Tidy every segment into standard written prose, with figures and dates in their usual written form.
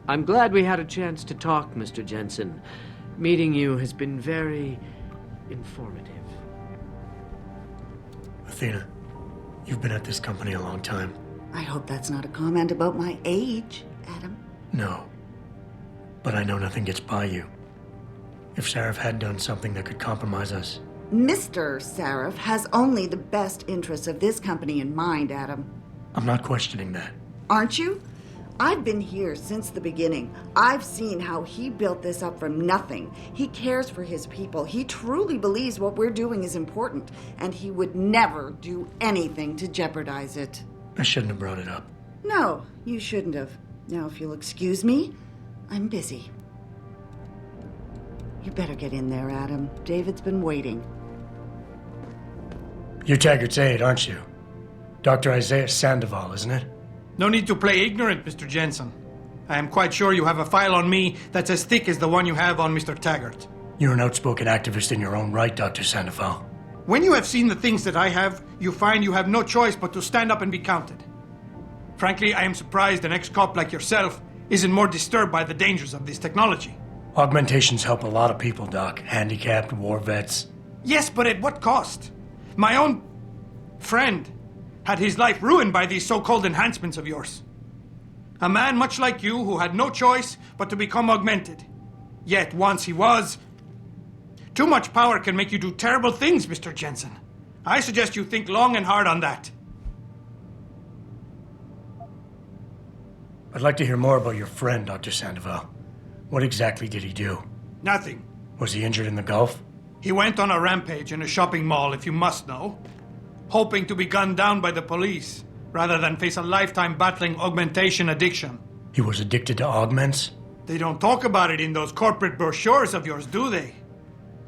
I'm glad we had a chance to talk, Mr. Jensen. Meeting you has been very informative. Athena, you've been at this company a long time. I hope that's not a comment about my age, Adam. No. But I know nothing gets by you. If Sarif had done something that could compromise us... Mr. Sarif has only the best interests of this company in mind, Adam. I'm not questioning that. Aren't you? I've been here since the beginning. I've seen how he built this up from nothing. He cares for his people. He truly believes what we're doing is important, and he would never do anything to jeopardize it. I shouldn't have brought it up. No, you shouldn't have. Now, if you'll excuse me, I'm busy. You better get in there, Adam. David's been waiting. You're Taggart's aide, aren't you? Dr. Isaiah Sandoval, isn't it? No need to play ignorant, Mr. Jensen. I am quite sure you have a file on me that's as thick as the one you have on Mr. Taggart. You're an outspoken activist in your own right, Dr. Sandoval. When you have seen the things that I have, you find you have no choice but to stand up and be counted. Frankly, I am surprised an ex-cop like yourself isn't more disturbed by the dangers of this technology. Augmentations help a lot of people, Doc. Handicapped, war vets. Yes, but at what cost? My own friend had his life ruined by these so-called enhancements of yours. A man much like you who had no choice but to become augmented. Yet once he was... Too much power can make you do terrible things, Mr. Jensen. I suggest you think long and hard on that. I'd like to hear more about your friend, Dr. Sandoval. What exactly did he do? Nothing. Was he injured in the Gulf? He went on a rampage in a shopping mall, if you must know. Hoping to be gunned down by the police, rather than face a lifetime battling augmentation addiction. He was addicted to augments? They don't talk about it in those corporate brochures of yours, do they?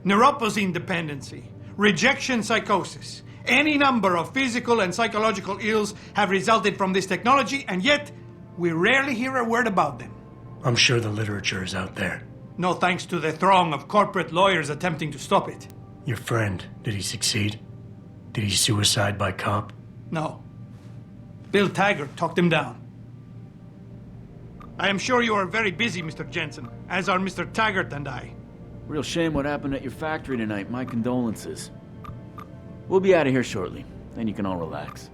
Neuropathy dependency, rejection psychosis, any number of physical and psychological ills have resulted from this technology, and yet we rarely hear a word about them. I'm sure the literature is out there. No thanks to the throng of corporate lawyers attempting to stop it. Your friend, did he succeed? Did he suicide by cop? No. Bill Taggart talked him down. I am sure you are very busy, Mr. Jensen, as are Mr. Taggart and I. Real shame what happened at your factory tonight. My condolences. We'll be out of here shortly. Then you can all relax.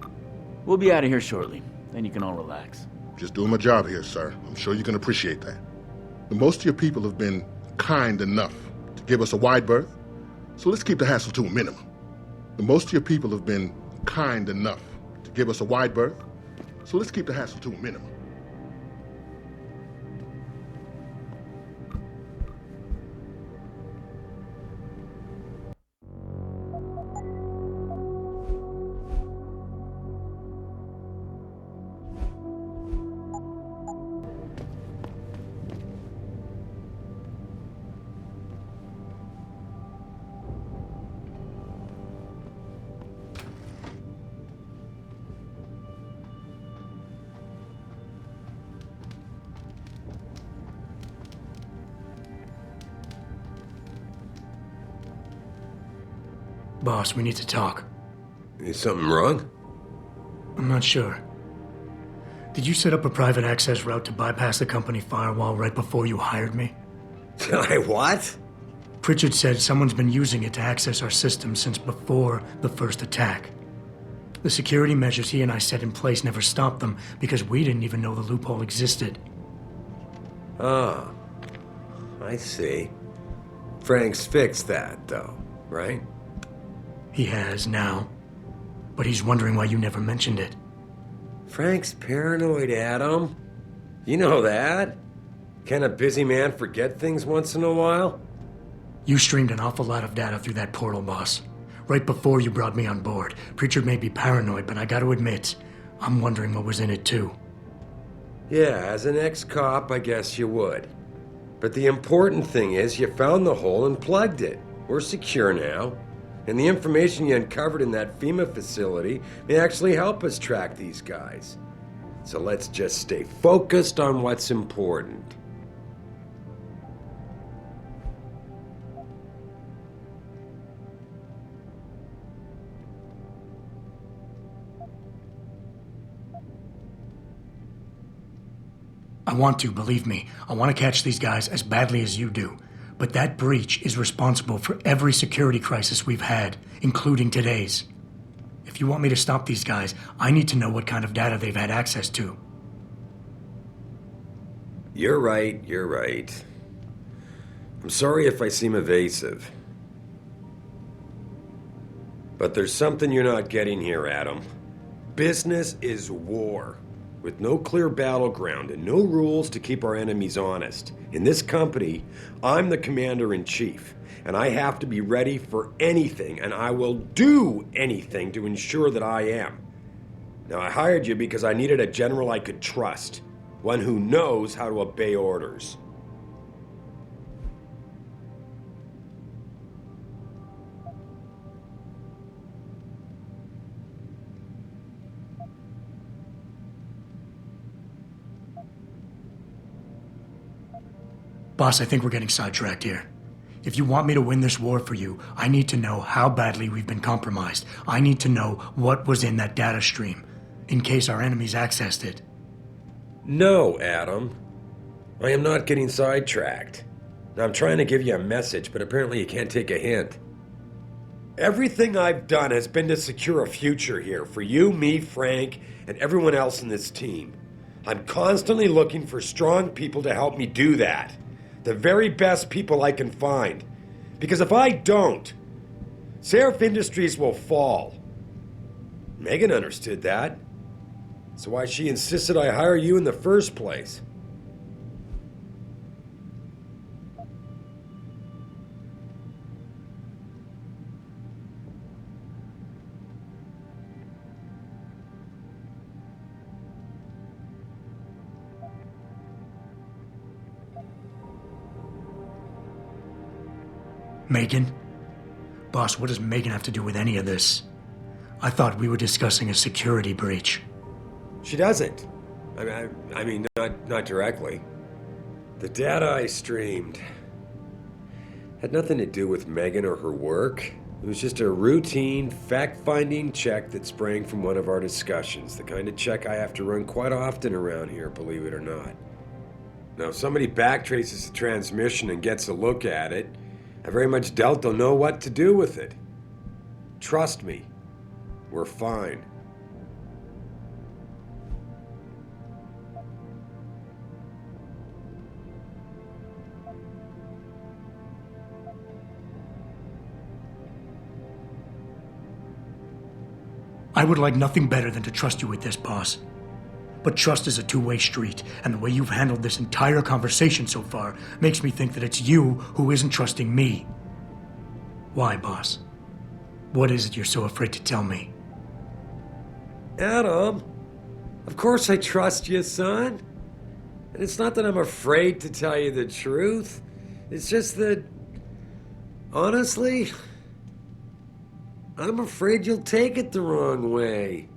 We'll be out of here shortly. Then you can all relax. Just doing my job here, sir. I'm sure you can appreciate that. But most of your people have been kind enough to give us a wide berth, so let's keep the hassle to a minimum. But most of your people have been kind enough to give us a wide berth, so let's keep the hassle to a minimum. Boss, we need to talk. Is something wrong? I'm not sure. Did you set up a private access route to bypass the company firewall right before you hired me? I what? Pritchard said someone's been using it to access our system since before the first attack. The security measures he and I set in place never stopped them because we didn't even know the loophole existed. Ah, I see. Frank's fixed that, though, right? He has now. But he's wondering why you never mentioned it. Frank's paranoid, Adam. You know that. Can a busy man forget things once in a while? You streamed an awful lot of data through that portal, boss. Right before you brought me on board. Pritchard may be paranoid, but I gotta admit, I'm wondering what was in it too. Yeah, as an ex-cop, I guess you would. But the important thing is you found the hole and plugged it. We're secure now. And the information you uncovered in that FEMA facility may actually help us track these guys. So let's just stay focused on what's important. I want to, believe me. I want to catch these guys as badly as you do. But that breach is responsible for every security crisis we've had, including today's. If you want me to stop these guys, I need to know what kind of data they've had access to. You're right, you're right. I'm sorry if I seem evasive. But there's something you're not getting here, Adam. Business is war, with no clear battleground and no rules to keep our enemies honest. In this company, I'm the commander-in-chief, and I have to be ready for anything, and I will do anything to ensure that I am. Now, I hired you because I needed a general I could trust, one who knows how to obey orders. Boss, I think we're getting sidetracked here. If you want me to win this war for you, I need to know how badly we've been compromised. I need to know what was in that data stream, in case our enemies accessed it. No, Adam. I am not getting sidetracked. I'm trying to give you a message, but apparently you can't take a hint. Everything I've done has been to secure a future here for you, me, Frank, and everyone else in this team. I'm constantly looking for strong people to help me do that. The very best people I can find. Because if I don't, Seraph Industries will fall. Megan understood that. That's why she insisted I hire you in the first place. Megan? Boss, what does Megan have to do with any of this? I thought we were discussing a security breach. She doesn't. I mean, not directly. The data I streamed had nothing to do with Megan or her work. It was just a routine, fact-finding check that sprang from one of our discussions. The kind of check I have to run quite often around here, believe it or not. Now, if somebody backtraces the transmission and gets a look at it, I very much doubt they'll know what to do with it. Trust me, we're fine. I would like nothing better than to trust you with this, boss. But trust is a two-way street, and the way you've handled this entire conversation so far makes me think that it's you who isn't trusting me. Why, boss? What is it you're so afraid to tell me? Adam, of course I trust you, son. And it's not that I'm afraid to tell you the truth. It's just that, honestly, I'm afraid you'll take it the wrong way.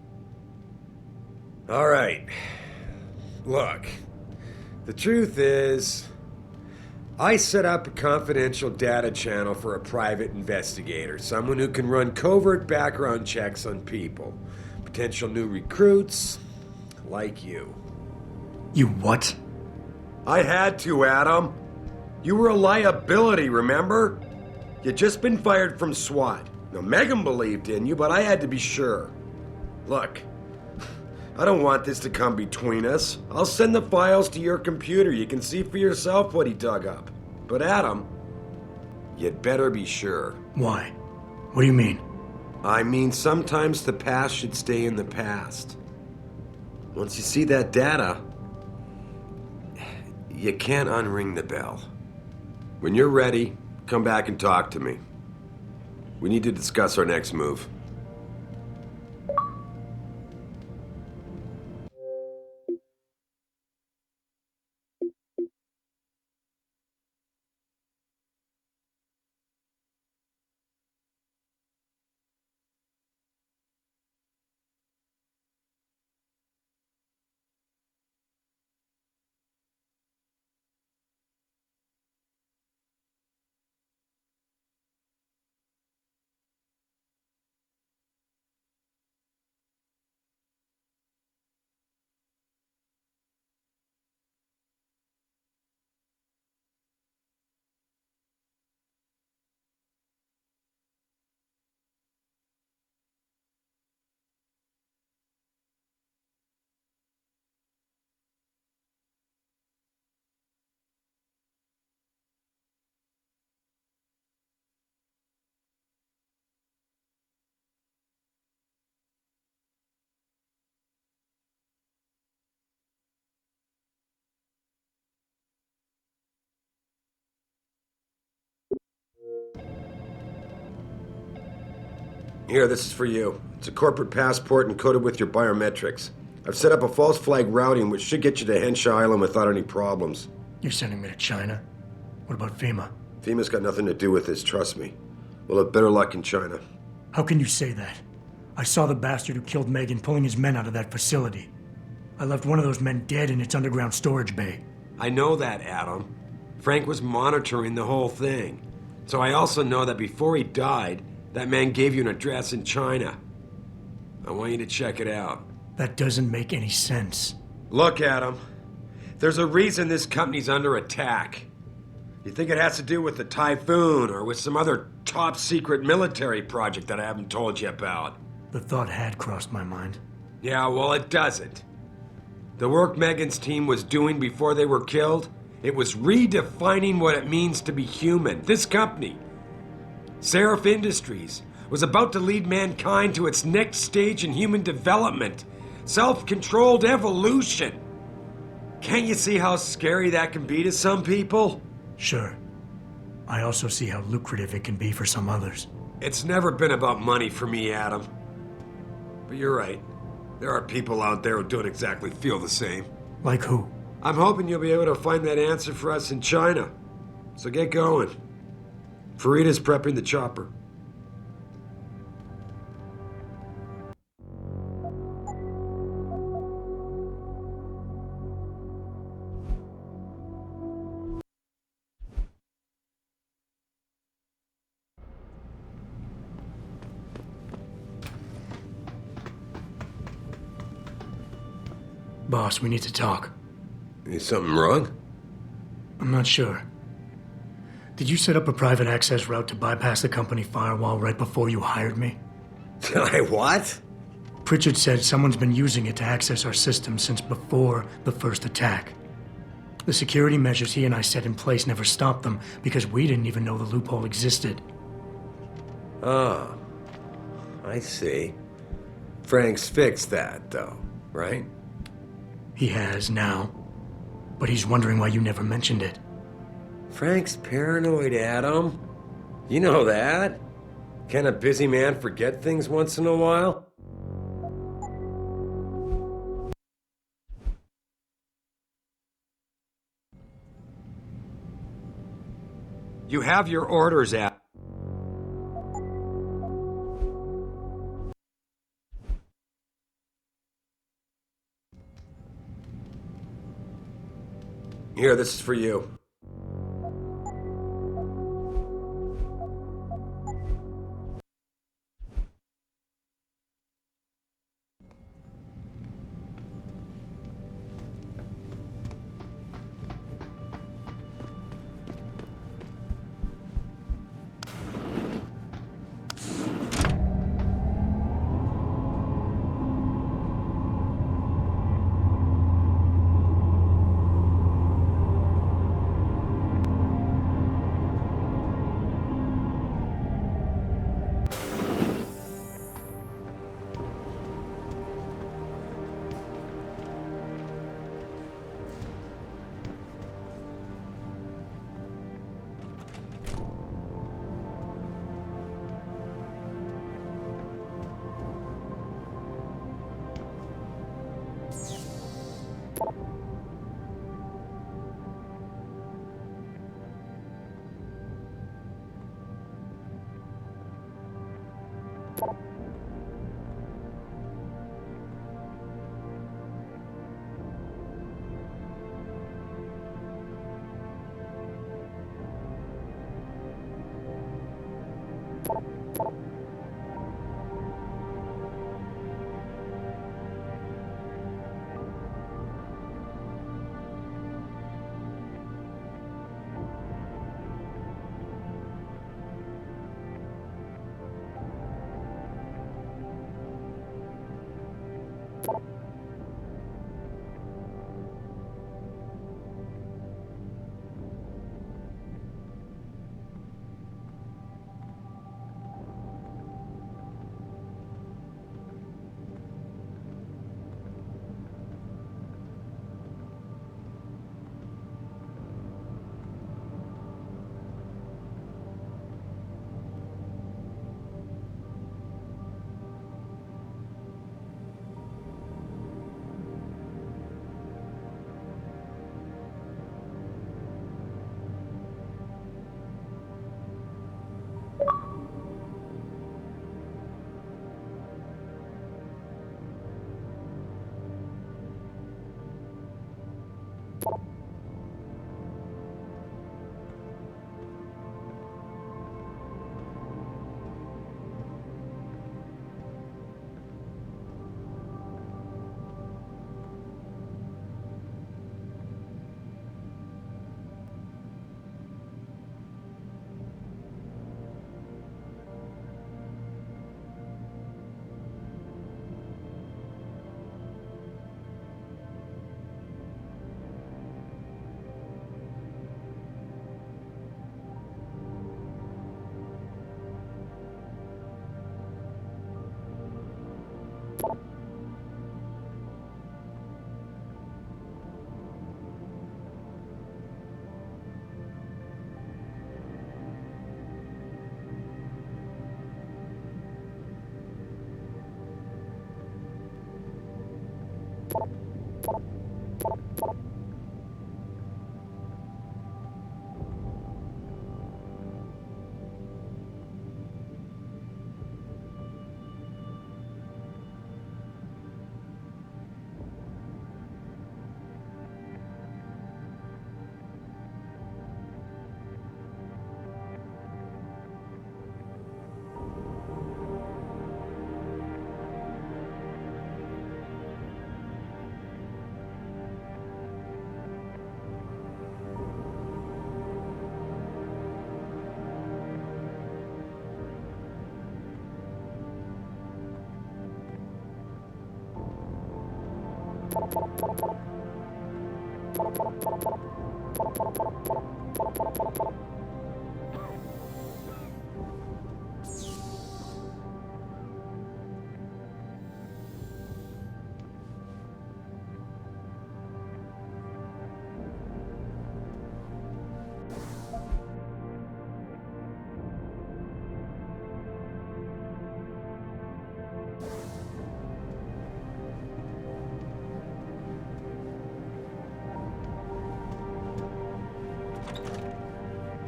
All right. Look, the truth is, I set up a confidential data channel for a private investigator, someone who can run covert background checks on people. Potential new recruits, like you. You what? I had to, Adam. You were a liability, remember? You'd just been fired from SWAT. Now, Megan believed in you, but I had to be sure. Look, I don't want this to come between us. I'll send the files to your computer. You can see for yourself what he dug up. But Adam, you'd better be sure. Why? What do you mean? I mean, sometimes the past should stay in the past. Once you see that data, you can't unring the bell. When you're ready, come back and talk to me. We need to discuss our next move. Here, this is for you. It's a corporate passport encoded with your biometrics. I've set up a false flag routing which should get you to Henshaw Island without any problems. You're sending me to China? What about FEMA? FEMA's got nothing to do with this, trust me. We'll have better luck in China. How can you say that? I saw the bastard who killed Megan pulling his men out of that facility. I left one of those men dead in its underground storage bay. I know that, Adam. Frank was monitoring the whole thing. So I also know that before he died, that man gave you an address in China. I want you to check it out. That doesn't make any sense. Look, Adam. There's a reason this company's under attack. You think it has to do with the typhoon or with some other top secret military project that I haven't told you about? The thought had crossed my mind. Yeah, well, it doesn't. The work Megan's team was doing before they were killed, it was redefining what it means to be human. This company, Seraph Industries, was about to lead mankind to its next stage in human development. Self-controlled evolution. Can't you see how scary that can be to some people? Sure. I also see how lucrative it can be for some others. It's never been about money for me, Adam. But you're right. There are people out there who don't exactly feel the same. Like who? I'm hoping you'll be able to find that answer for us in China. So get going. Farida's prepping the chopper. Boss, we need to talk. Is something wrong? I'm not sure. Did you set up a private access route to bypass the company firewall right before you hired me? I what? Pritchard said someone's been using it to access our system since before the first attack. The security measures he and I set in place never stopped them because we didn't even know the loophole existed. Oh, I see. Frank's fixed that, though, right? He has now, but he's wondering why you never mentioned it. Frank's paranoid, Adam. You know that. Can a busy man forget things once in a while? You have your orders, Adam. Here, this is for you.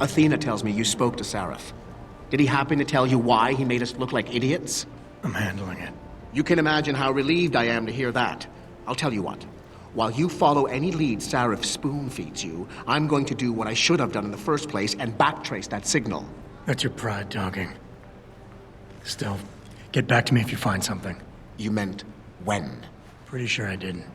Athena tells me you spoke to Sareth. Did he happen to tell you why he made us look like idiots? I'm handling it. You can imagine how relieved I am to hear that. I'll tell you what. While you follow any lead Sareth spoon-feeds you, I'm going to do what I should have done in the first place and backtrace that signal. That's your pride talking. Still, get back to me if you find something. You meant when? Pretty sure I didn't.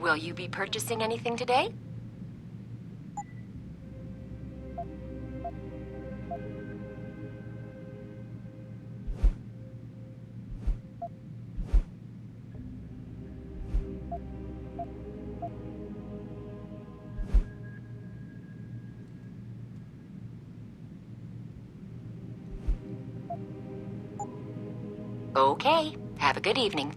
Will you be purchasing anything today? Okay. Have a good evening.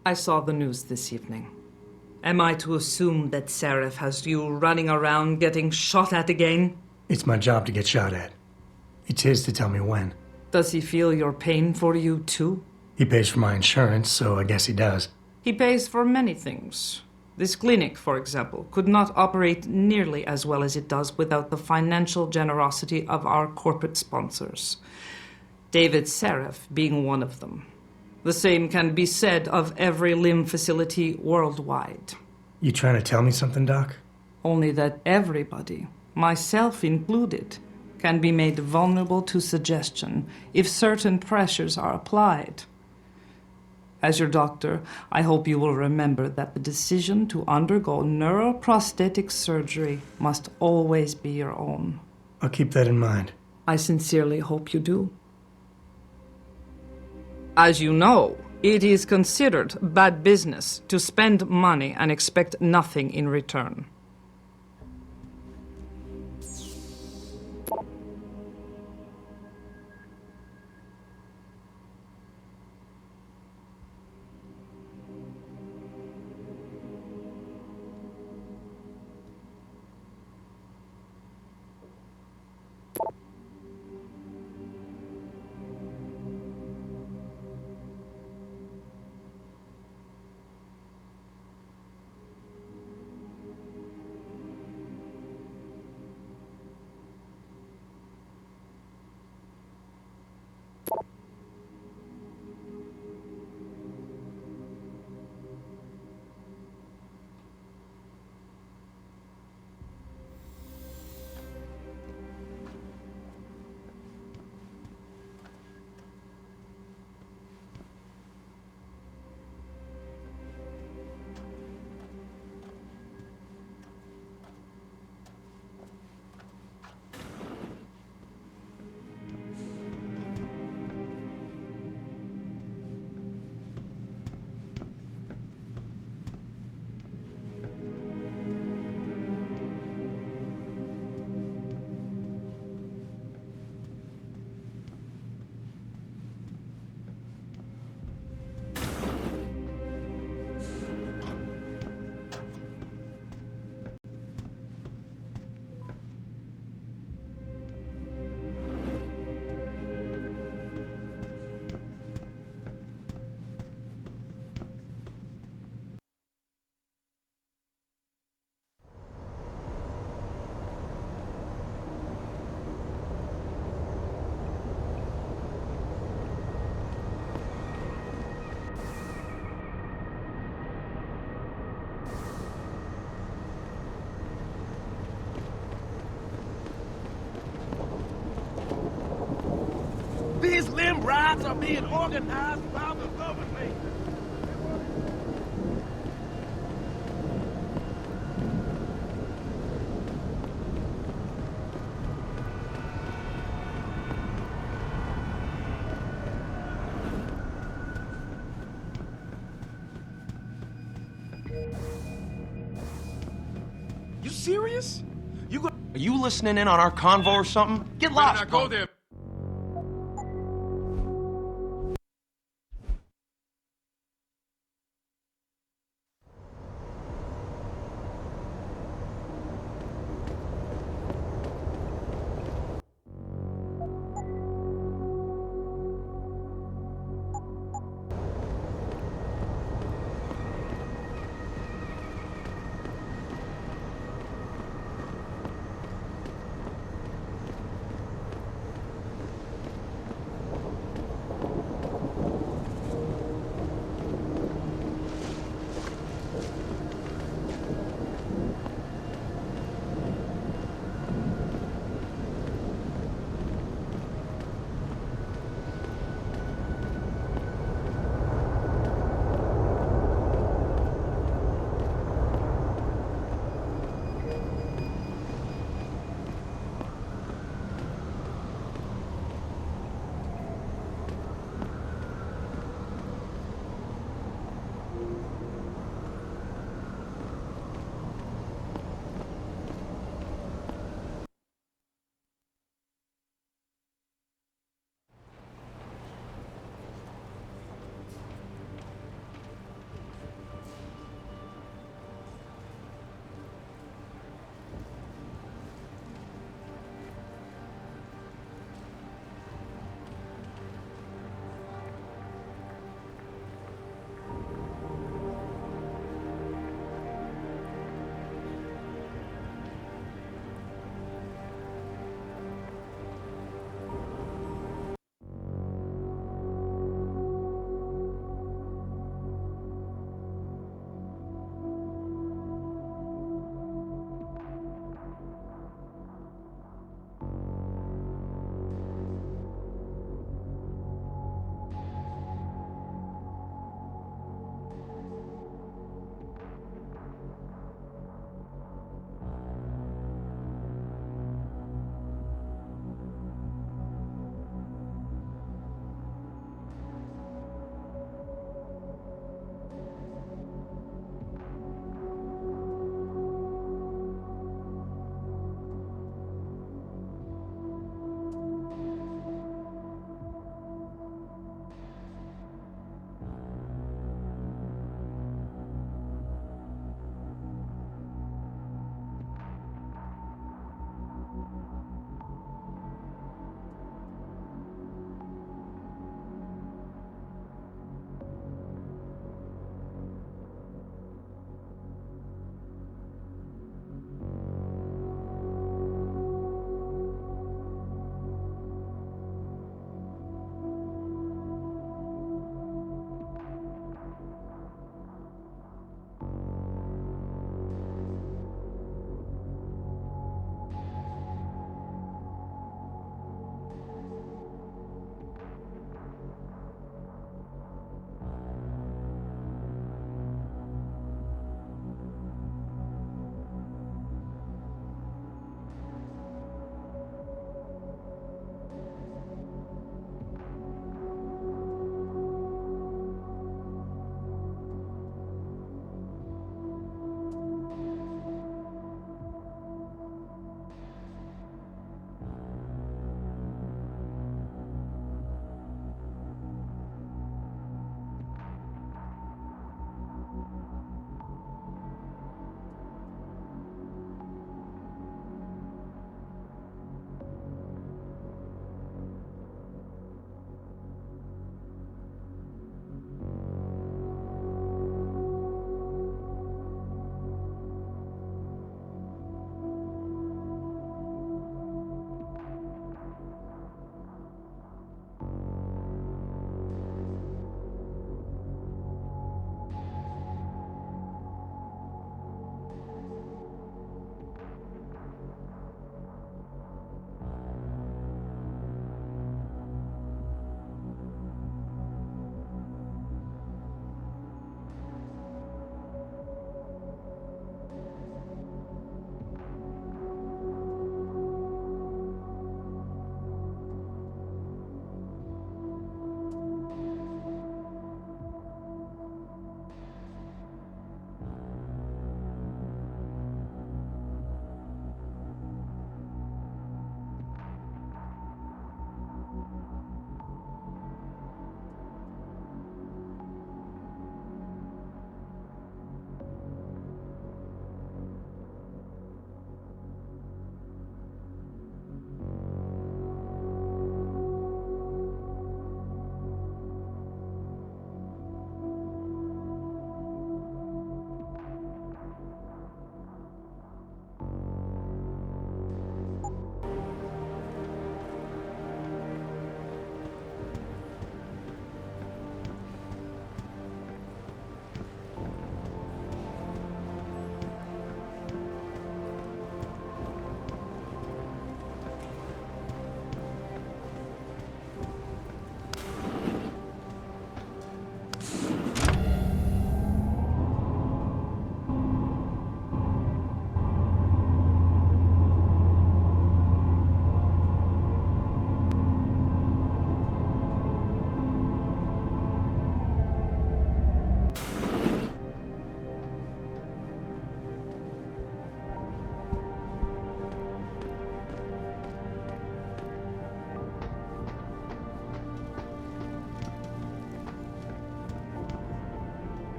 I saw the news this evening. Am I to assume that Seraph has you running around getting shot at again? It's my job to get shot at. It's his to tell me when. Does he feel your pain for you, too? He pays for my insurance, so I guess he does. He pays for many things. This clinic, for example, could not operate nearly as well as it does without the financial generosity of our corporate sponsors. David Seraph being one of them. The same can be said of every limb facility worldwide. You trying to tell me something, Doc? Only that everybody, myself included, can be made vulnerable to suggestion if certain pressures are applied. As your doctor, I hope you will remember that the decision to undergo neuroprosthetic surgery must always be your own. I'll keep that in mind. I sincerely hope you do. As you know, it is considered bad business to spend money and expect nothing in return. These limb rides are being organized by the government. You serious? Are you listening in on our convo or something? Get lost, Not go there.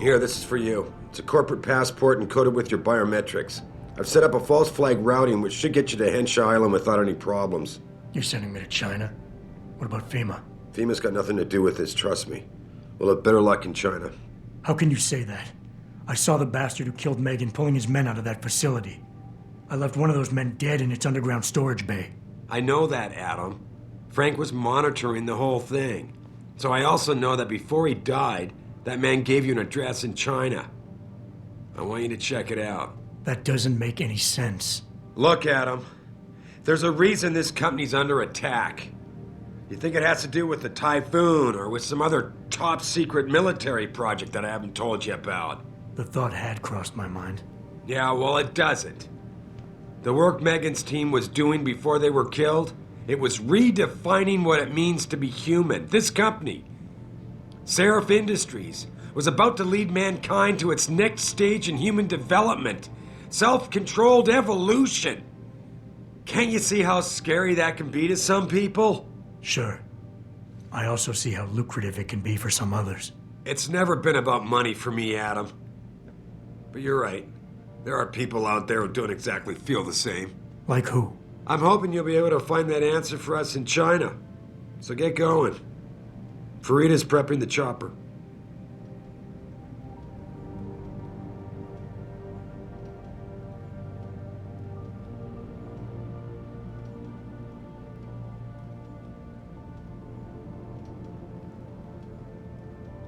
Here, this is for you. It's a corporate passport encoded with your biometrics. I've set up a false flag routing which should get you to Henshaw Island without any problems. You're sending me to China? What about FEMA? FEMA's got nothing to do with this, trust me. We'll have better luck in China. How can you say that? I saw the bastard who killed Megan pulling his men out of that facility. I left one of those men dead in its underground storage bay. I know that, Adam. Frank was monitoring the whole thing. So I also know that before he died, that man gave you an address in China. I want you to check it out. That doesn't make any sense. Look, Adam. There's a reason this company's under attack. You think it has to do with the Typhoon or with some other top-secret military project that I haven't told you about? The thought had crossed my mind. Yeah, well, it doesn't. The work Megan's team was doing before they were killed, it was redefining what it means to be human. This company, Seraph Industries, was about to lead mankind to its next stage in human development. Self-controlled evolution. Can't you see how scary that can be to some people? Sure. I also see how lucrative it can be for some others. It's never been about money for me, Adam. But you're right. There are people out there who don't exactly feel the same. Like who? I'm hoping you'll be able to find that answer for us in China. So get going. Farida's prepping the chopper.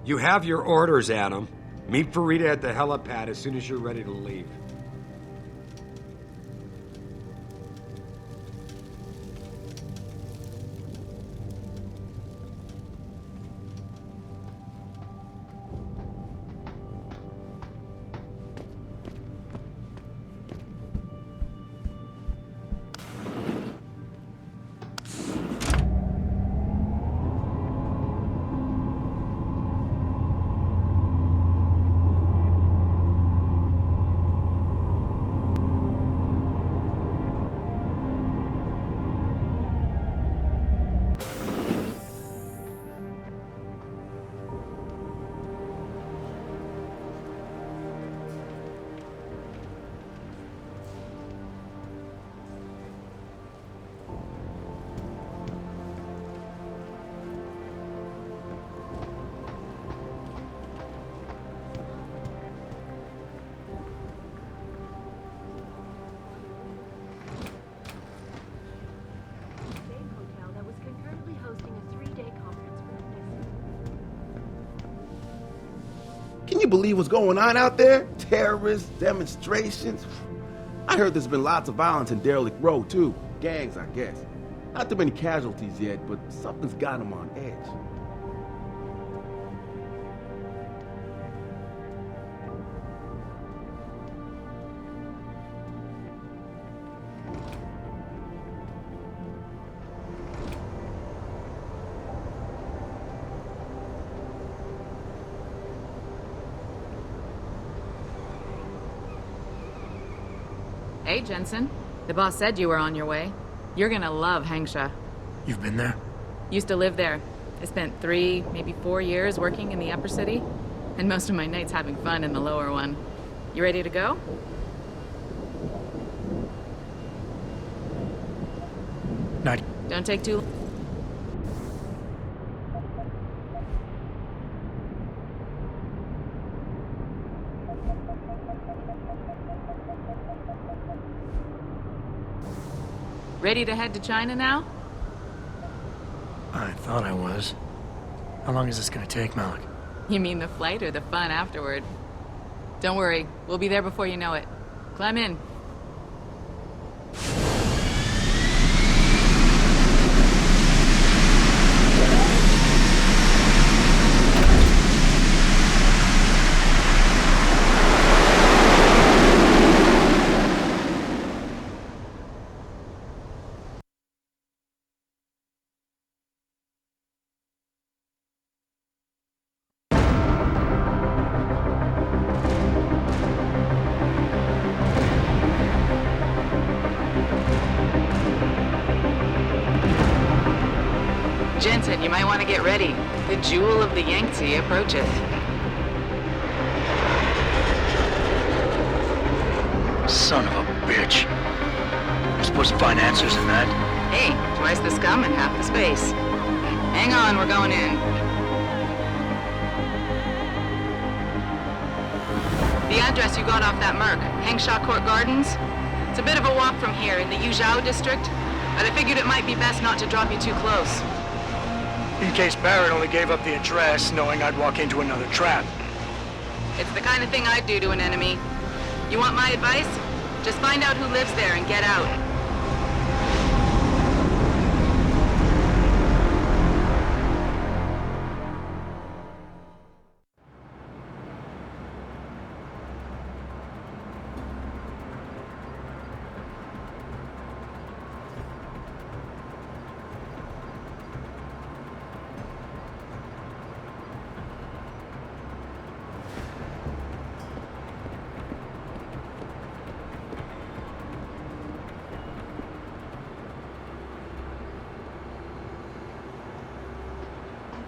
You have your orders, Adam. Meet Farida at the helipad as soon as you're ready to leave. Can you believe what's going on out there? Terrorists, demonstrations. I heard there's been lots of violence in Derelict Row, too. Gangs, I guess. Not too many casualties yet, but something's got them on edge. Hey, Jensen. The boss said you were on your way. You're gonna love Hangsha. You've been there? Used to live there. I spent 3, maybe 4 years working in the upper city, and most of my nights having fun in the lower one. You ready to go? Not. Don't take too long. Ready to head to China now? I thought I was. How long is this gonna take, Malik? You mean the flight or the fun afterward? Don't worry, we'll be there before you know it. Climb in. Jensen, you might want to get ready. The jewel of the Yangtze approaches. Son of a bitch. We're supposed to find answers in that. Hey, twice the scum and half the space. Hang on, we're going in. The address you got off that Merc, Hengshaw Court Gardens? It's a bit of a walk from here in the Yuzhou district, but I figured it might be best not to drop you too close. In case Barrett only gave up the address knowing I'd walk into another trap. It's the kind of thing I'd do to an enemy. You want my advice? Just find out who lives there and get out.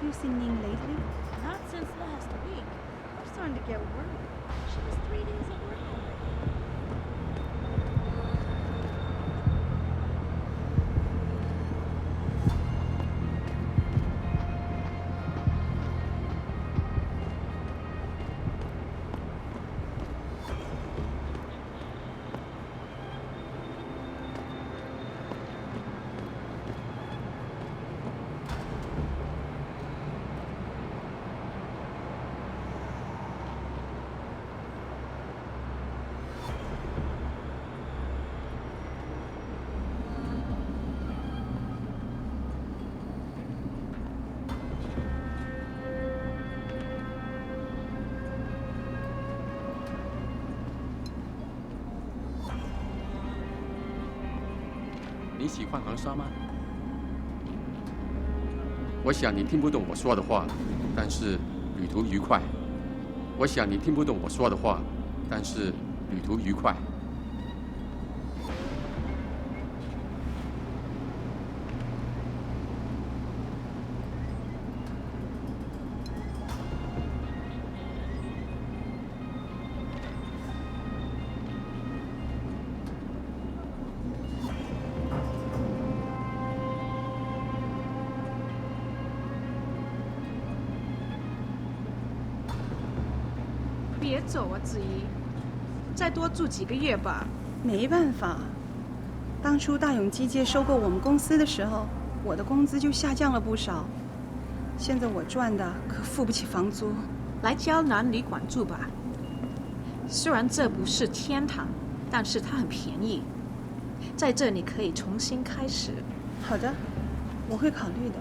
Have you seen Ning lately? Not since last week. I'm starting to get worried. She was 3 days at work already.你喜欢横沙吗？我想你听不懂我说的话，但是旅途愉快。我想你听不懂我说的话，但是旅途愉快。别走啊，子怡，再多住几个月吧。没办法，当初大永机械收购我们公司的时候，我的工资就下降了不少。现在我赚的可付不起房租，来胶南旅馆住吧。虽然这不是天堂，但是它很便宜，在这里可以重新开始。好的，我会考虑的。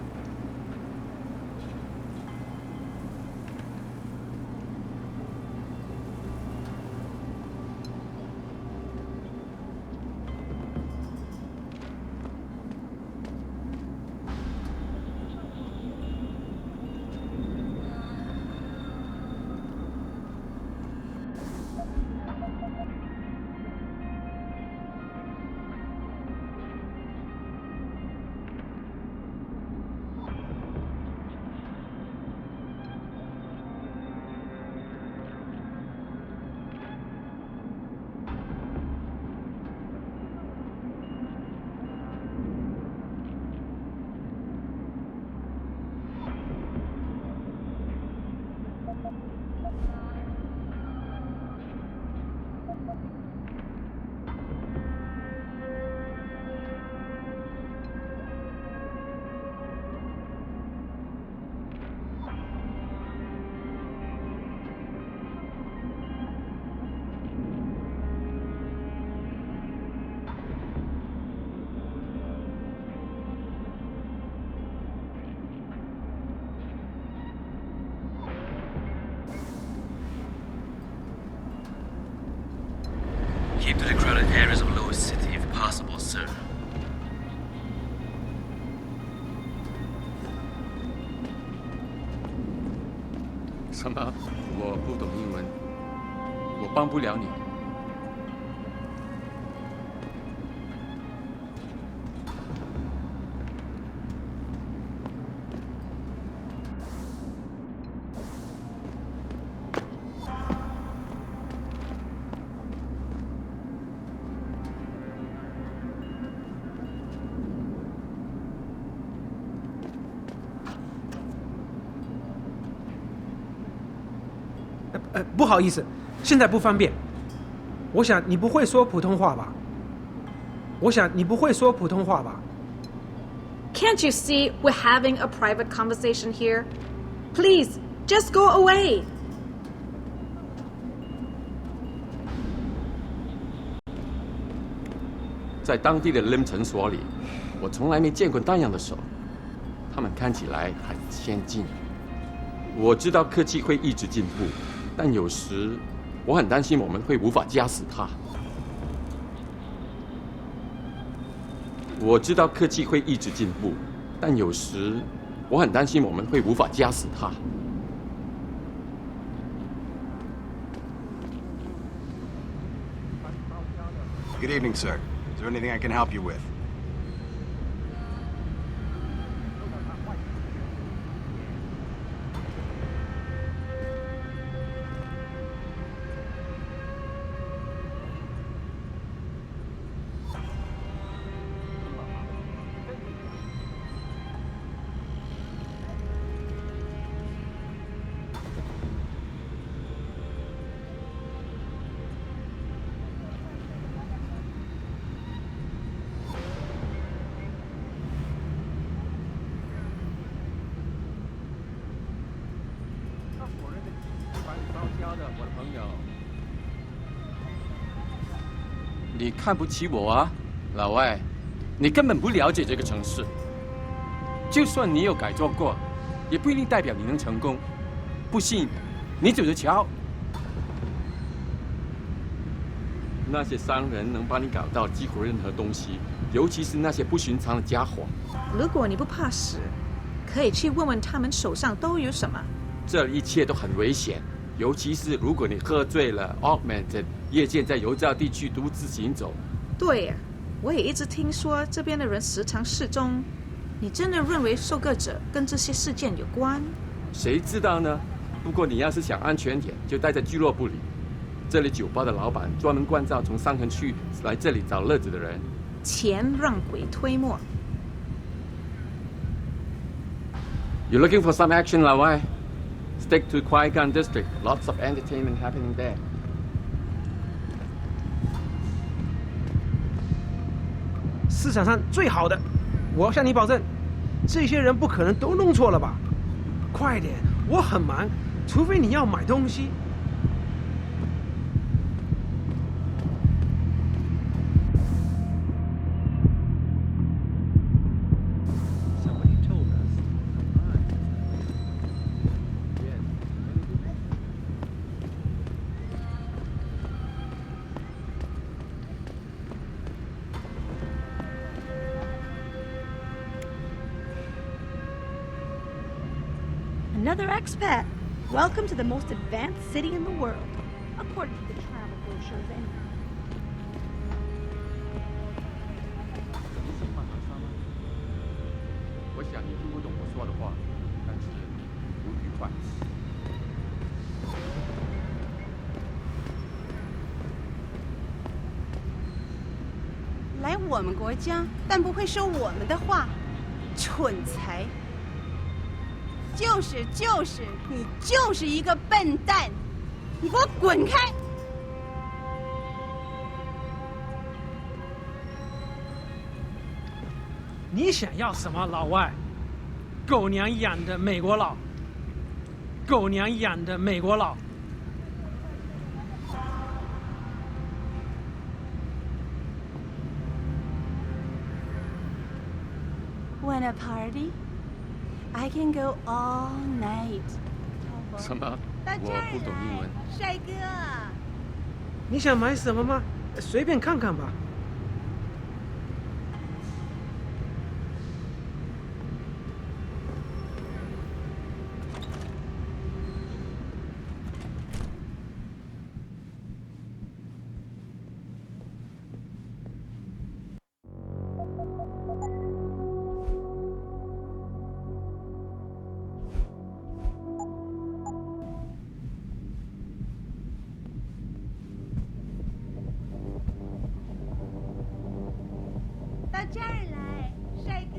Keep to the crowded areas of Lewis City if possible, sir. 什么？我不懂英文，我帮不了你。不好意思，现在不方便。我想你不会说普通话吧？ Can't you see we're having a private conversation here? Please, just go away. 在当地的 LIM 诊所里，我从来没见过那样的手，他们看起来很先进。我知道科技会一直进步，但有时我很担心我们会无法夹死它。我知道科技会一直进步，但有时我很担心我们会无法夹死它。Good evening, sir. Is there anything I can help you with?你看不起我啊，老外！你根本不了解这个城市。就算你有改装过，也不一定代表你能成功。不信，你走着瞧。那些商人能帮你搞到几乎任何东西，尤其是那些不寻常的家伙。如果你不怕死，可以去问问他们手上都有什么。这一切都很危险，尤其是如果你喝醉了 ，augmented 夜间在油沼地区独自行走。对呀，我也一直听说这边的人时常失踪。你真的认为受害者跟这些事件有关？谁知道呢？不过你要是想安全点，就待在俱乐部里。这里酒吧的老板专门关照从上城区来这里找乐子的人。钱让鬼推磨。You're looking for some action, 老外? Stick to Qui-Gon District. Lots of entertainment happening there. 市场上最好的，我向你保证，这些人不可能都弄错了吧？快点，我很忙，除非你要买东西。Another expat. Welcome to the most advanced city in the world, according to the travel brochures anyway. 我想你听不懂我说的话，但是不愉快。来我们国家，但不会说我们的话，蠢材！就是，你就是一个笨蛋！你给我滚开！你想要什么，老外？狗娘养的美国佬！狗娘养的美国佬！ Want a party? I can go all night. 什么？我不懂英文。帅哥，你想买什么吗？随便看看吧。到这儿来，帅哥。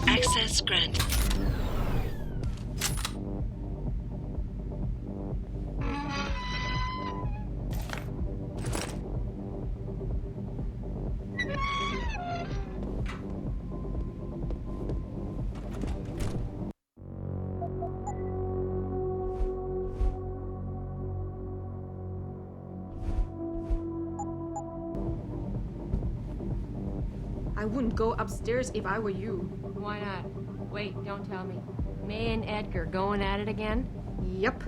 Access granted. I wouldn't go upstairs if I were you. Why not? Wait, don't tell me. May and Edgar going at it again? Yep.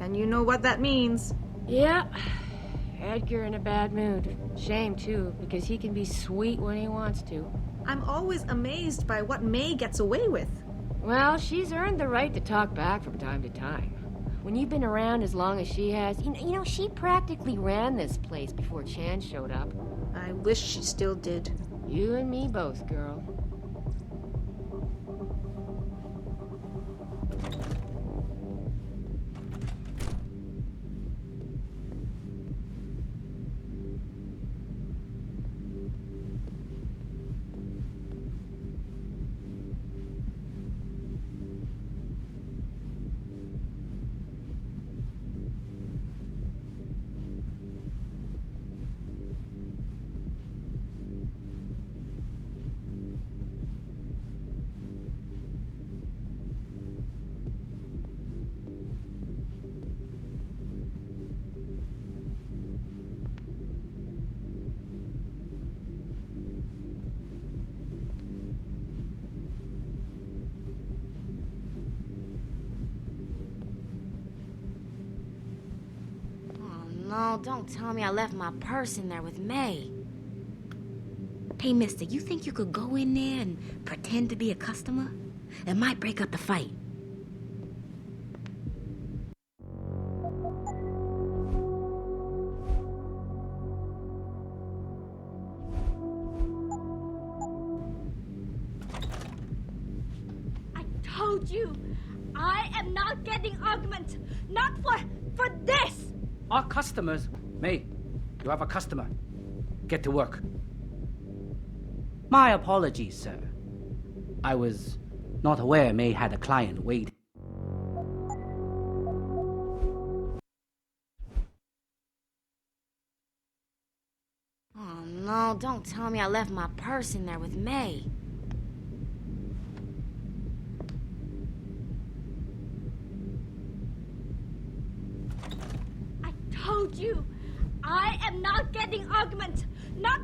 And you know what that means. Yep. Edgar in a bad mood. Shame, too, because he can be sweet when he wants to. I'm always amazed by what May gets away with. Well, she's earned the right to talk back from time to time. When you've been around as long as she has, you know, she practically ran this place before Chan showed up. I wish she still did. You and me both, girl. No, don't tell me I left my purse in there with May. Hey, mister, you think you could go in there and pretend to be a customer? It might break up the fight. I told you, I am not getting arguments. Not for this. Our customers... May, you have a customer. Get to work. My apologies, sir. I was not aware May had a client waiting. Oh, no, don't tell me I left my purse in there with May. Told you, I am not getting arguments. Not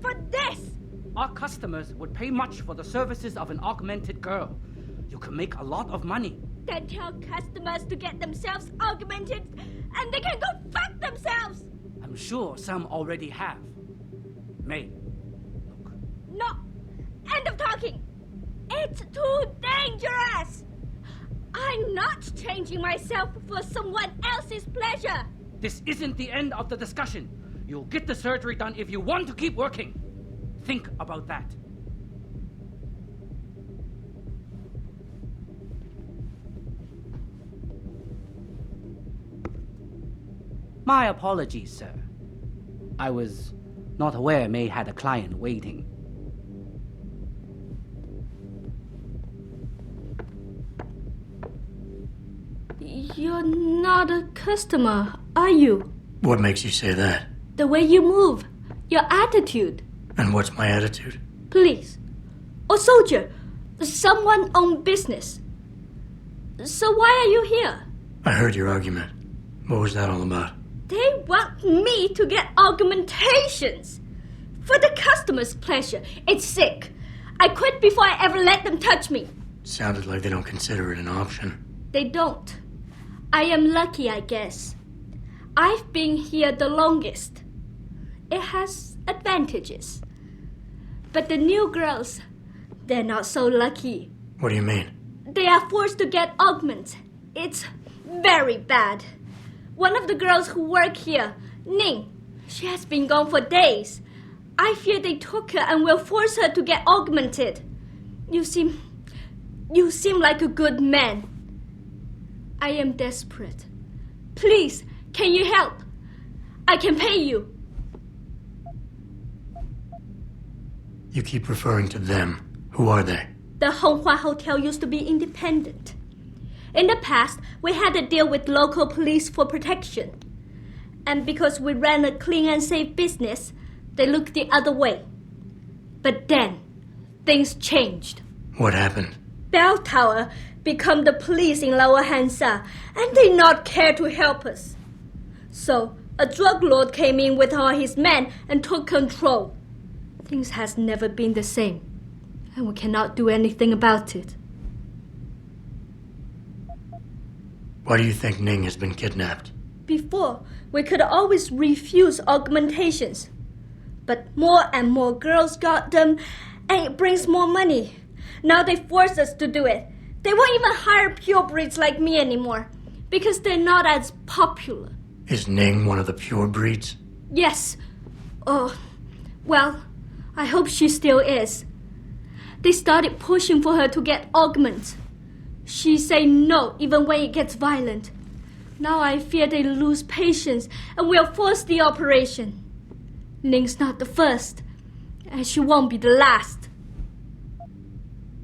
for this. Our customers would pay much for the services of an augmented girl. You can make a lot of money. Then tell customers to get themselves augmented, and they can go fuck themselves. I'm sure some already have. May. No. End of talking. It's too dangerous. I'm not changing myself for someone else's pleasure. This isn't the end of the discussion. You'll get the surgery done if you want to keep working. Think about that. My apologies, sir. I was not aware May had a client waiting. You're not a customer, are you? What makes you say that? The way you move, your attitude. And what's my attitude? Police. Or soldier. Someone on business. So why are you here? I heard your argument. What was that all about? They want me to get augmentations. For the customer's pleasure. It's sick. I quit before I ever let them touch me. Sounded like they don't consider it an option. They don't. I am lucky, I guess. I've been here the longest. It has advantages. But the new girls, they're not so lucky. What do you mean? They are forced to get augments. It's very bad. One of the girls who work here, Ning, she has been gone for days. I fear they took her and will force her to get augmented. You seem like a good man. I am desperate. Please, can you help? I can pay you. You keep referring to them. Who are they? The Honghua Hotel used to be independent. In the past, we had to deal with local police for protection. And because we ran a clean and safe business, they looked the other way. But then, things changed. What happened? Bell Tower become the police in Lower Hansa, and they not care to help us. So, a drug lord came in with all his men and took control. Things has never been the same, and we cannot do anything about it. Why do you think Ning has been kidnapped? Before, we could always refuse augmentations. But more and more girls got them, and it brings more money. Now they force us to do it. They won't even hire purebreds like me anymore, because they're not as popular. Is Ning one of the pure breeds? Yes. Oh, well, I hope she still is. They started pushing for her to get augments. She say no even when it gets violent. Now I fear they lose patience and will force the operation. Ning's not the first, and she won't be the last.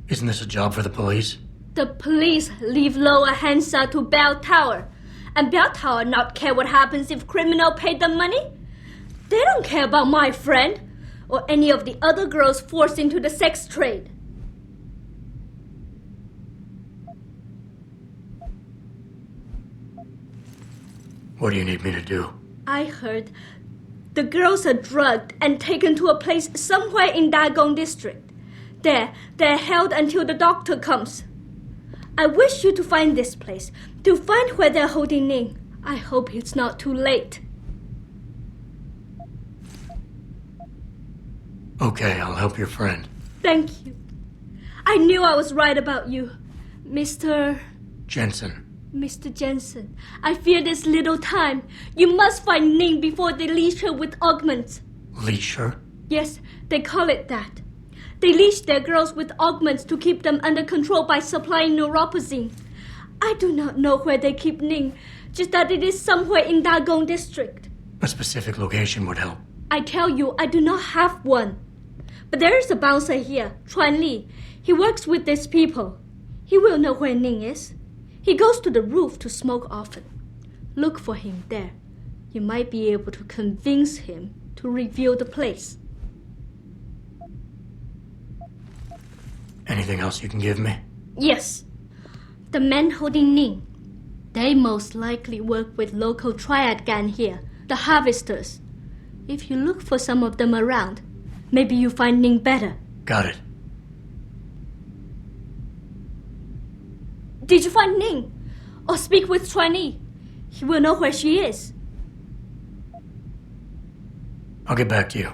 Isn't this a job for the police? The police leave Lower Hansa to Bell Tower, and Bell Tower not care what happens if criminal pay them money. They don't care about my friend or any of the other girls forced into the sex trade. What do you need me to do? I heard the girls are drugged and taken to a place somewhere in Dagong district. There, they're held until the doctor comes. I wish you to find this place, to find where they're holding Ning. I hope it's not too late. Okay, I'll help your friend. Thank you. I knew I was right about you, Mr. Jensen. Mr. Jensen. I fear there's little time. You must find Ning before they leash her with augments. Leash her? Yes, they call it that. They leash their girls with augments to keep them under control by supplying neuropazine. I do not know where they keep Ning, just that it is somewhere in Dagong district. A specific location would help. I tell you, I do not have one. But there is a bouncer here, Chuan Li. He works with these people. He will know where Ning is. He goes to the roof to smoke often. Look for him there. You might be able to convince him to reveal the place. Anything else you can give me? Yes. The men holding Ning. They most likely work with local triad gang here, the harvesters. If you look for some of them around, maybe you find Ning better. Got it. Did you find Ning? Or speak with Chuan Yi? He will know where she is. I'll get back to you.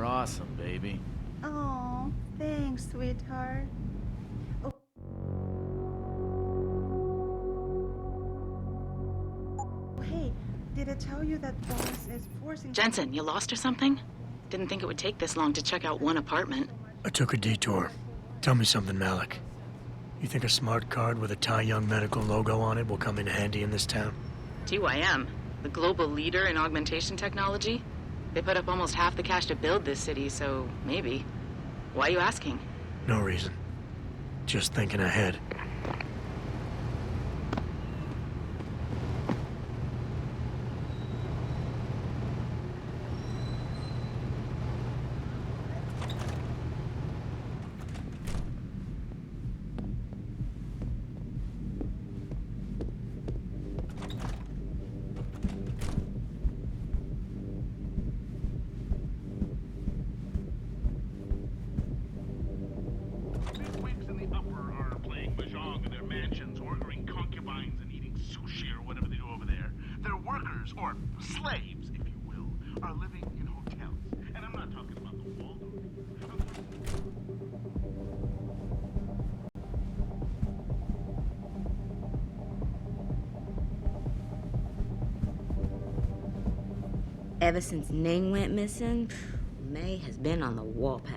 Awesome, baby. Oh, thanks, sweetheart. Oh. Hey, did I tell you that boss is forcing... Jensen, you lost or something? Didn't think it would take this long to check out one apartment. I took a detour. Tell me something, Malik. You think a smart card with a Tai Young Medical logo on it will come in handy in this town? TYM, the global leader in augmentation technology? They put up almost half the cash to build this city, so maybe. Why are you asking? No reason. Just thinking ahead. slaves, if you will, are living in hotels. And I'm not talking about the Waldorf. Ever since Ning went missing, May has been on the warpath.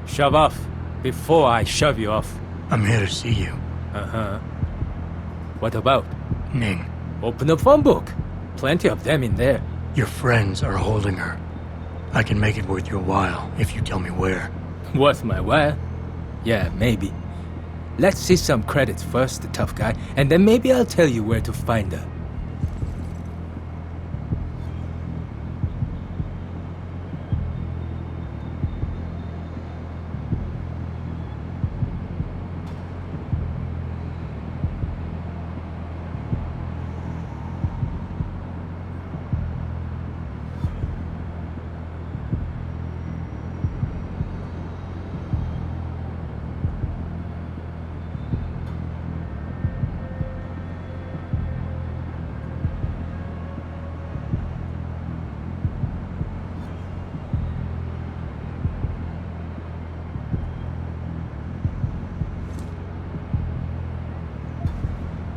Shove off, before I shove you off. I'm here to see you. Uh-huh. What about? Ning. Open the phone book. Plenty of them in there. Your friends are holding her. I can make it worth your while if you tell me where. Worth my while? Yeah, maybe. Let's see some credits first, the tough guy, and then maybe I'll tell you where to find her.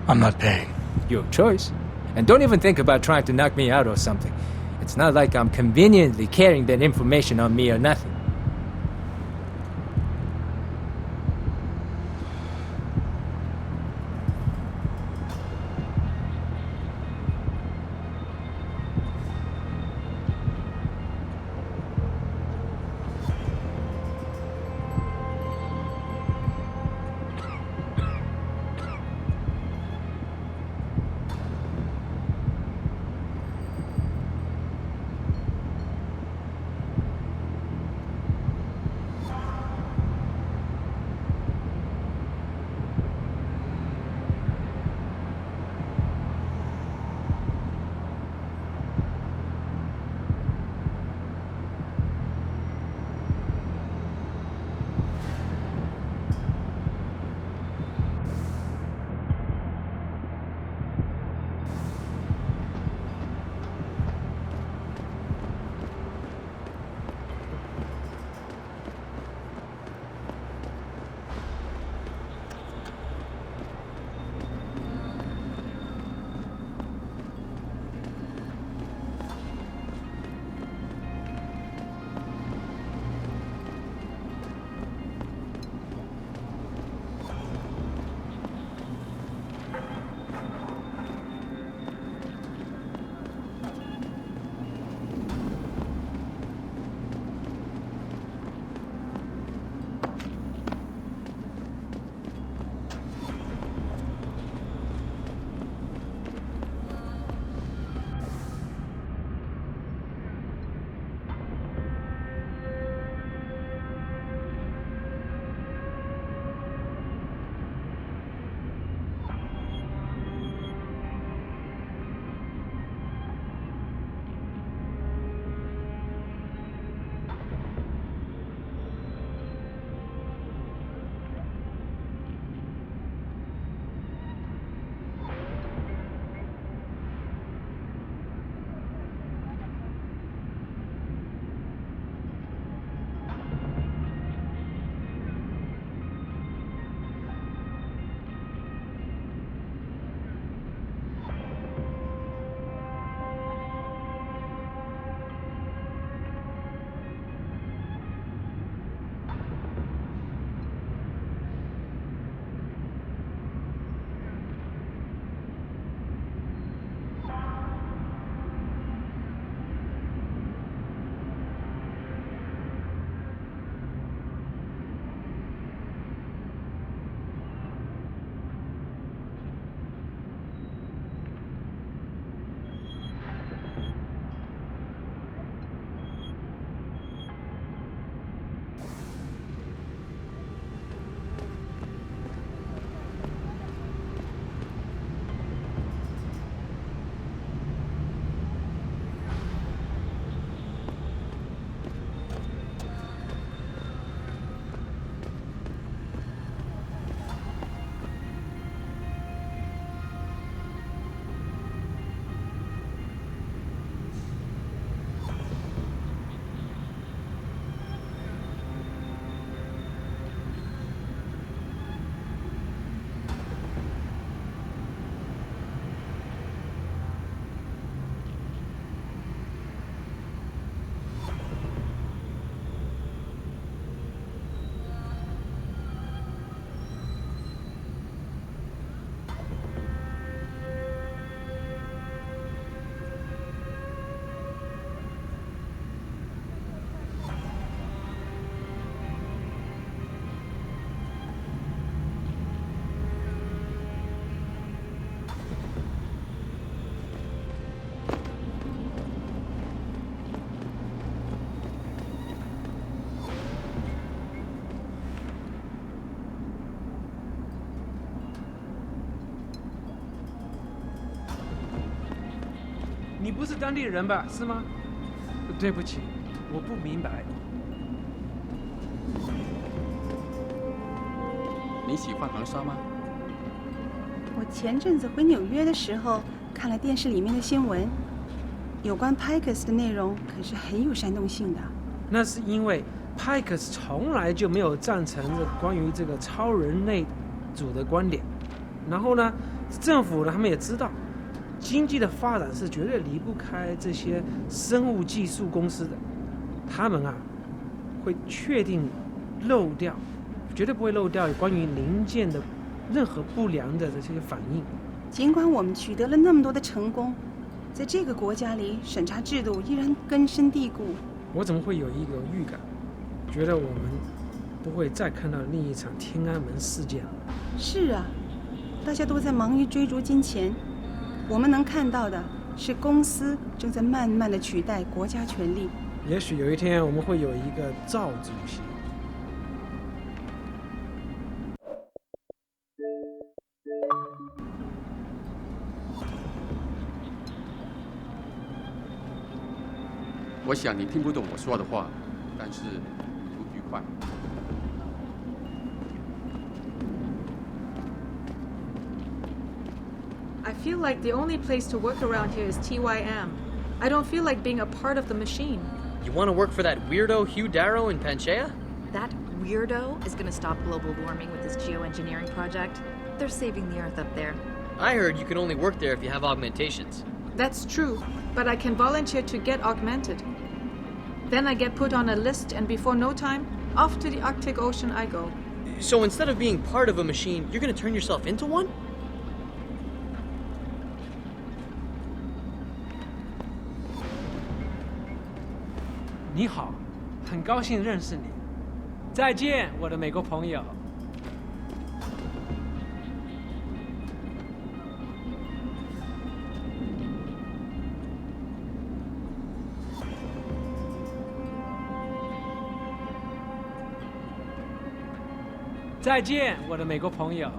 I'm not paying. Your choice. And don't even think about trying to knock me out or something. It's not like I'm conveniently carrying that information on me or nothing. 你不是当地人吧？是吗？对不起，我不明白。你喜欢航沙吗？我前阵子回纽约的时候，看了电视里面的新闻，有关 Pikers 的内容可是很有煽动性的。那是因为 Pikers 从来就没有赞成关于这个超人类组的观点。然后呢，政府呢，他们也知道，经济的发展是绝对离不开这些生物技术公司的，他们啊，会确定漏掉，绝对不会漏掉有关于零件的任何不良的这些反应。尽管我们取得了那么多的成功，在这个国家里，审查制度依然根深蒂固。我怎么会有一个预感，觉得我们不会再看到另一场天安门事件？是啊，大家都在忙于追逐金钱，我们能看到的是公司正在慢慢的取代国家权力。也许有一天我们会有一个赵主席。我想你听不懂我说的话，但是不愉快。I feel like the only place to work around here is TYM. I don't feel like being a part of the machine. You want to work for that weirdo Hugh Darrow in Panchea? That weirdo is going to stop global warming with his geoengineering project. They're saving the Earth up there. I heard you can only work there if you have augmentations. That's true, but I can volunteer to get augmented. Then I get put on a list, and before no time, off to the Arctic Ocean I go. So instead of being part of a machine, you're going to turn yourself into one? 你好，很高兴认识你。再见，我的美国朋友。再见，我的美国朋友。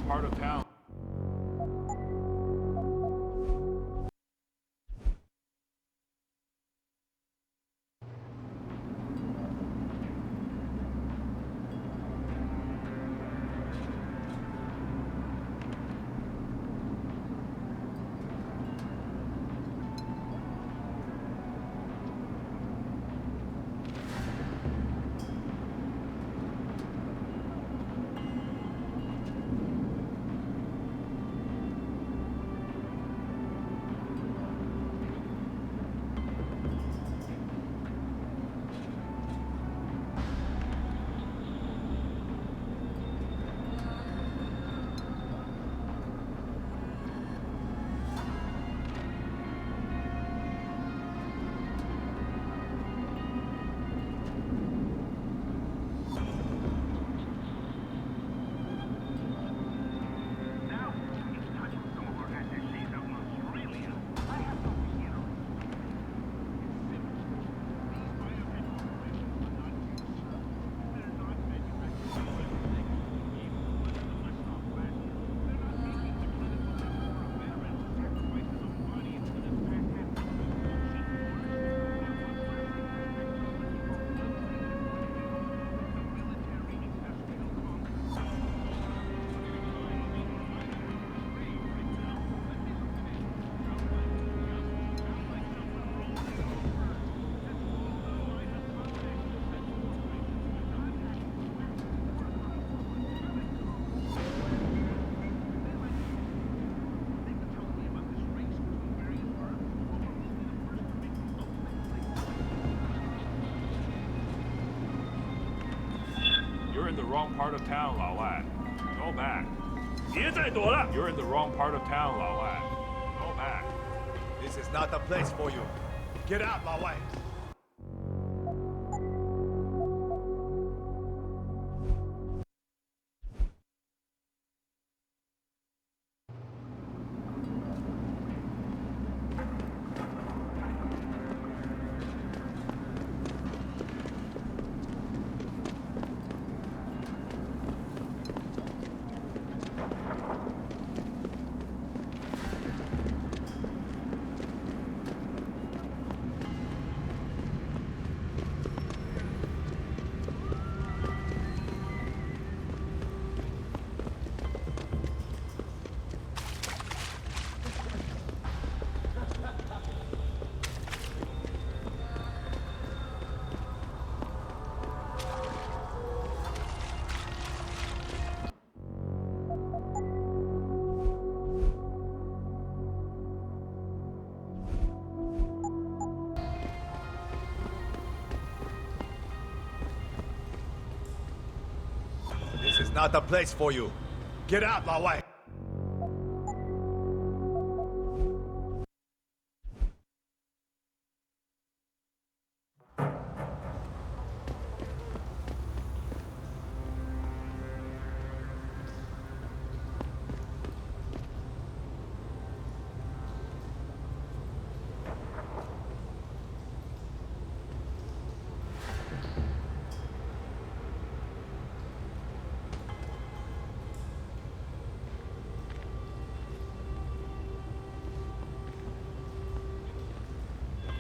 wrong part of town. You're in the wrong part of town, 老外. Go back. 别再躲了. You're in the wrong part of town, 老外. Go back. This is not the place for you. Get out, 老外. This is not the place for you. Get out, 老外.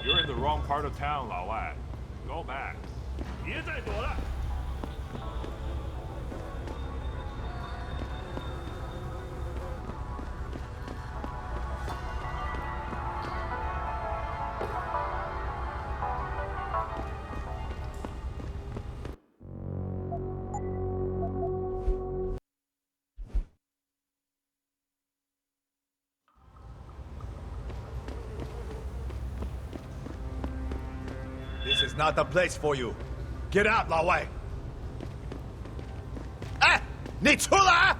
You're in the wrong part of town, 老外. Go back. 别再躲了. This is not the place for you. Get out, 老外. 哎，你出来！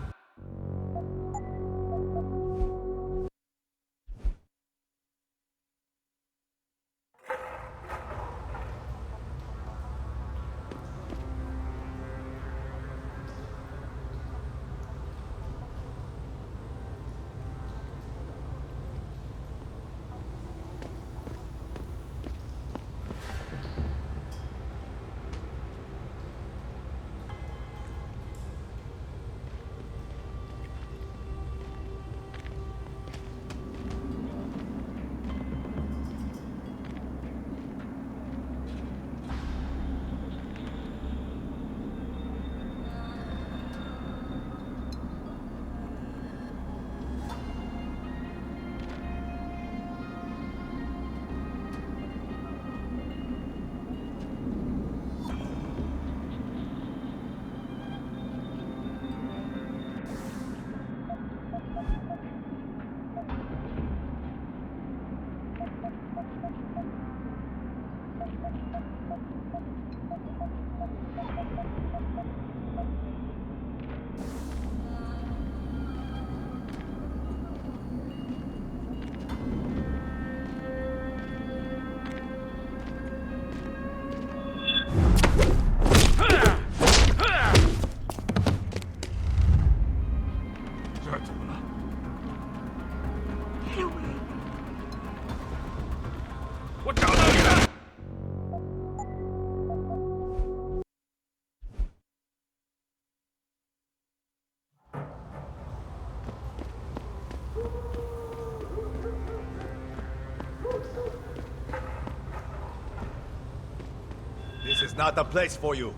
is not the place for you.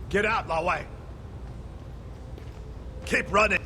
Get out, Lao Wei. Keep running.